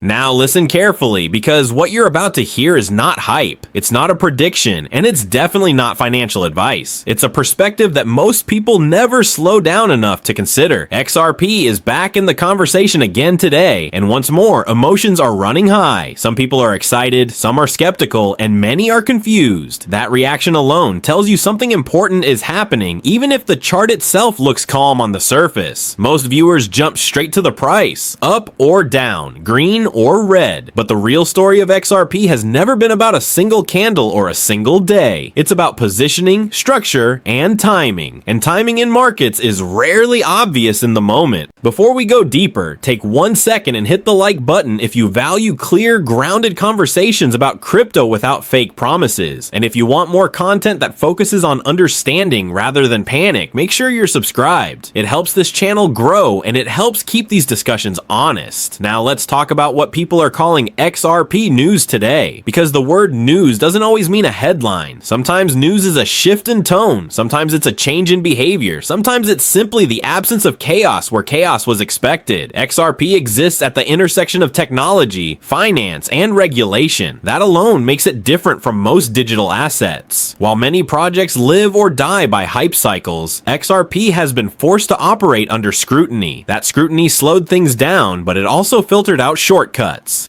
Now listen carefully, because what you're about to hear is not hype, it's not a prediction, and it's definitely not financial advice. It's a perspective that most people never slow down enough to consider. XRP is back in the conversation again today, and once more, emotions are running high. Some people are excited, some are skeptical, and many are confused. That reaction alone tells you something important is happening, even if the chart itself looks calm on the surface. Most viewers jump straight to the price, up or down, green or red. But the real story of XRP has never been about a single candle or a single day. It's about positioning, structure, and timing. And timing in markets is rarely obvious in the moment. Before we go deeper, take 1 second and hit the like button if you value clear, grounded conversations about crypto without fake promises. And if you want more content that focuses on understanding rather than panic, make sure you're subscribed. It helps this channel grow, and it helps keep these discussions honest. Now let's talk about what people are calling XRP news today, because the word news doesn't always mean a headline. Sometimes news is a shift in tone, sometimes it's a change in behavior, sometimes it's simply the absence of chaos where chaos was expected. XRP exists at the intersection of technology, finance, and regulation. That alone makes it different from most digital assets. While many projects live or die by hype cycles, XRP has been forced to operate under scrutiny. That scrutiny slowed things down, but it also filtered out shortcuts.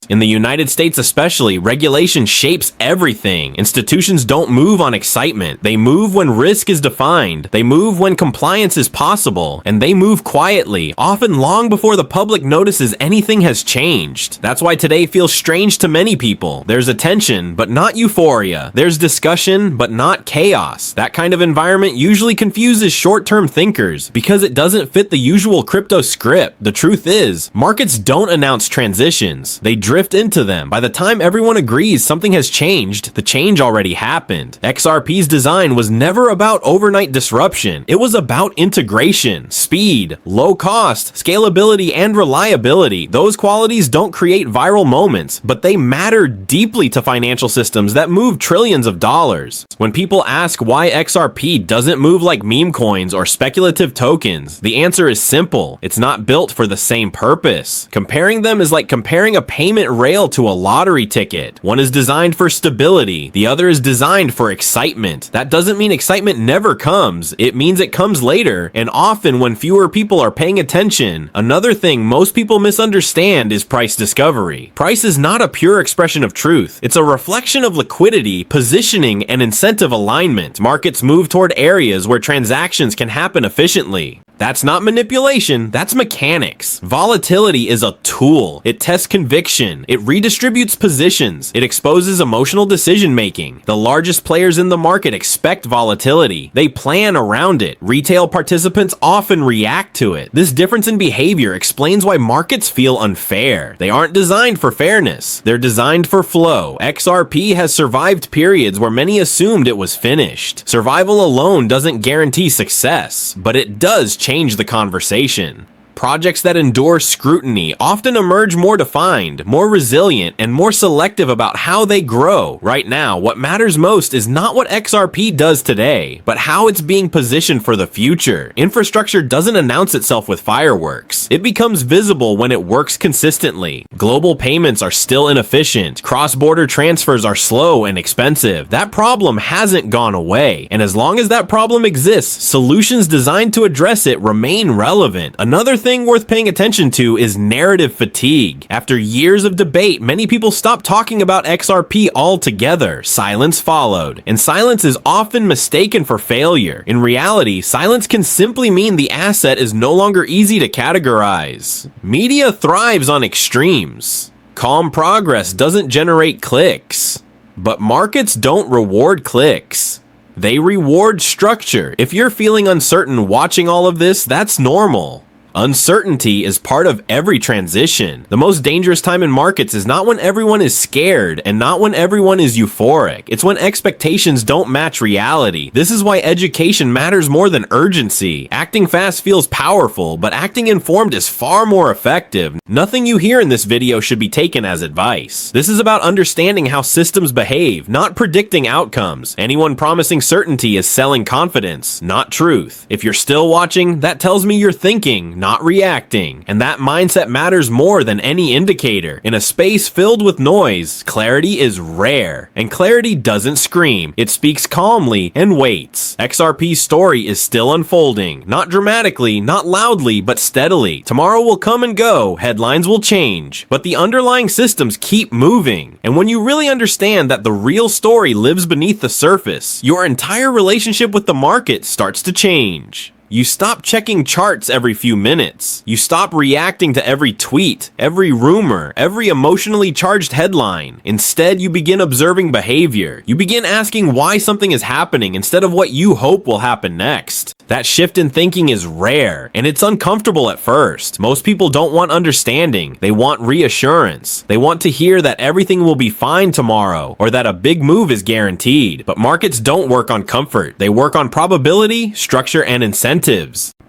In the United States especially, regulation shapes everything. Institutions don't move on excitement. They move when risk is defined. They move when compliance is possible. And they move quietly, often long before the public notices anything has changed. That's why today feels strange to many people. There's attention, but not euphoria. There's discussion, but not chaos. That kind of environment usually confuses short-term thinkers because it doesn't fit the usual crypto script. The truth is, markets don't announce transitions. They drift into them. By the time everyone agrees something has changed, the change already happened. XRP's design was never about overnight disruption. It was about integration, speed, low cost, scalability, and reliability. Those qualities don't create viral moments, but they matter deeply to financial systems that move trillions of dollars. When people ask why XRP doesn't move like meme coins or speculative tokens, the answer is simple. It's not built for the same purpose. Comparing them is like comparing a payment rail to a lottery ticket. One is designed for stability, the other is designed for excitement. That doesn't mean excitement never comes, it means it comes later, and often when fewer people are paying attention. Another thing most people misunderstand is price discovery. Price is not a pure expression of truth, it's a reflection of liquidity, positioning, and incentive alignment. Markets move toward areas where transactions can happen efficiently. That's not manipulation, that's mechanics. Volatility is a tool. It tests conviction. It redistributes positions. It exposes emotional decision making. The largest players in the market expect volatility. They plan around it. Retail participants often react to it. This difference in behavior explains why markets feel unfair. They aren't designed for fairness. They're designed for flow. XRP has survived periods where many assumed it was finished. Survival alone doesn't guarantee success, but it does change the conversation. Projects that endure scrutiny often emerge more defined, more resilient, and more selective about how they grow. Right now, what matters most is not what XRP does today, but how it's being positioned for the future. Infrastructure doesn't announce itself with fireworks. It becomes visible when it works consistently. Global payments are still inefficient. Cross-border transfers are slow and expensive. That problem hasn't gone away, and as long as that problem exists, solutions designed to address it remain relevant. Another thing worth paying attention to is narrative fatigue. After years of debate, many people stopped talking about XRP altogether. Silence followed, and silence is often mistaken for failure. In reality, silence can simply mean the asset is no longer easy to categorize. Media thrives on extremes. Calm progress doesn't generate clicks, but markets don't reward clicks. They reward structure. If you're feeling uncertain watching all of this, that's normal. Uncertainty is part of every transition. The most dangerous time in markets is not when everyone is scared and not when everyone is euphoric. It's when expectations don't match reality. This is why education matters more than urgency. Acting fast feels powerful, but acting informed is far more effective. Nothing you hear in this video should be taken as advice. This is about understanding how systems behave, not predicting outcomes. Anyone promising certainty is selling confidence, not truth. If you're still watching, that tells me you're thinking, not not reacting. And that mindset matters more than any indicator. In a space filled with noise, clarity is rare. And clarity doesn't scream. It speaks calmly and waits. XRP's story is still unfolding. Not dramatically, not loudly, but steadily. Tomorrow will come and go, headlines will change, but the underlying systems keep moving. And when you really understand that the real story lives beneath the surface, your entire relationship with the market starts to change. You stop checking charts every few minutes. You stop reacting to every tweet, every rumor, every emotionally charged headline. Instead, you begin observing behavior. You begin asking why something is happening instead of what you hope will happen next. That shift in thinking is rare, and it's uncomfortable at first. Most people don't want understanding. They want reassurance. They want to hear that everything will be fine tomorrow, or that a big move is guaranteed. But markets don't work on comfort. They work on probability, structure, and incentives.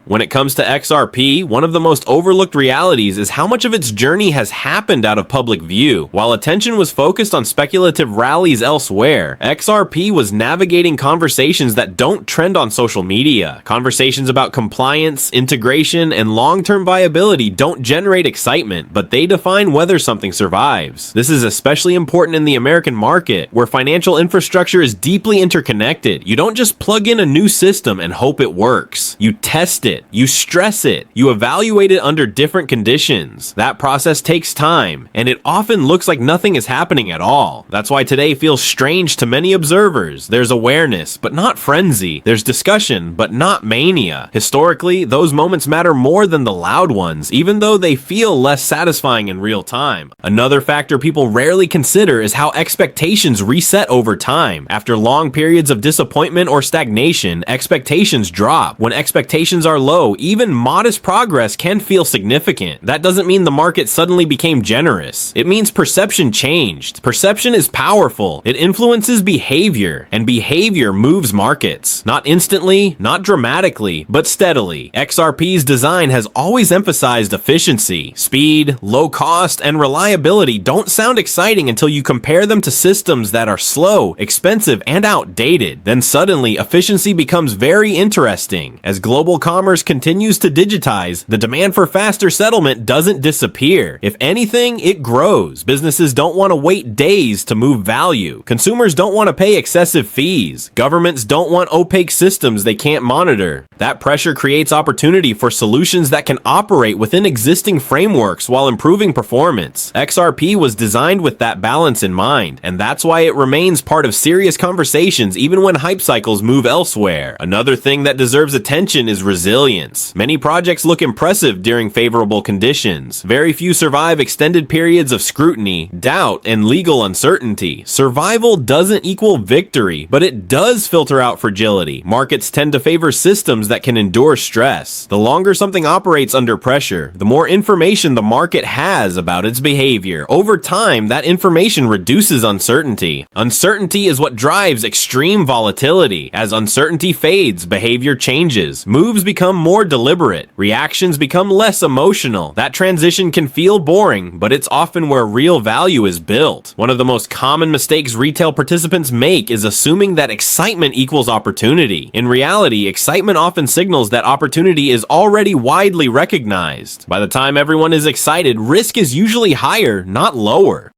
When it comes to XRP, one of the most overlooked realities is how much of its journey has happened out of public view. While attention was focused on speculative rallies elsewhere, XRP was navigating conversations that don't trend on social media. Conversations about compliance, integration, and long-term viability don't generate excitement, but they define whether something survives. This is especially important in the American market, where financial infrastructure is deeply interconnected. You don't just plug in a new system and hope it works. You test it. You stress it. You evaluate it under different conditions. That process takes time, and it often looks like nothing is happening at all. That's why today feels strange to many observers. There's awareness, but not frenzy. There's discussion, but not mania. Historically, those moments matter more than the loud ones, even though they feel less satisfying in real time. Another factor people rarely consider is how expectations reset over time. After long periods of disappointment or stagnation, expectations drop. When expectations are low, even modest progress can feel significant. That doesn't mean the market suddenly became generous. It means perception changed. Perception is powerful. It influences behavior, and behavior moves markets. Not instantly, not dramatically, but steadily. XRP's design has always emphasized efficiency. Speed, low cost, and reliability don't sound exciting until you compare them to systems that are slow, expensive, and outdated. Then suddenly, efficiency becomes very interesting. As global commerce continues to digitize, the demand for faster settlement doesn't disappear. If anything, it grows. Businesses don't want to wait days to move value. Consumers don't want to pay excessive fees. Governments don't want opaque systems they can't monitor. That pressure creates opportunity for solutions that can operate within existing frameworks while improving performance. XRP was designed with that balance in mind, and that's why it remains part of serious conversations even when hype cycles move elsewhere. Another thing that deserves attention is resilience. Many projects look impressive during favorable conditions. Very few survive extended periods of scrutiny, doubt, and legal uncertainty. Survival doesn't equal victory, but it does filter out fragility. Markets tend to favor systems that can endure stress. The longer something operates under pressure, the more information the market has about its behavior. Over time, that information reduces uncertainty. Uncertainty is what drives extreme volatility. As uncertainty fades, behavior changes. Moves become more deliberate. Reactions become less emotional. That transition can feel boring, but it's often where real value is built. One of the most common mistakes retail participants make is assuming that excitement equals opportunity. In reality, excitement often signals that opportunity is already widely recognized. By the time everyone is excited, risk is usually higher, not lower.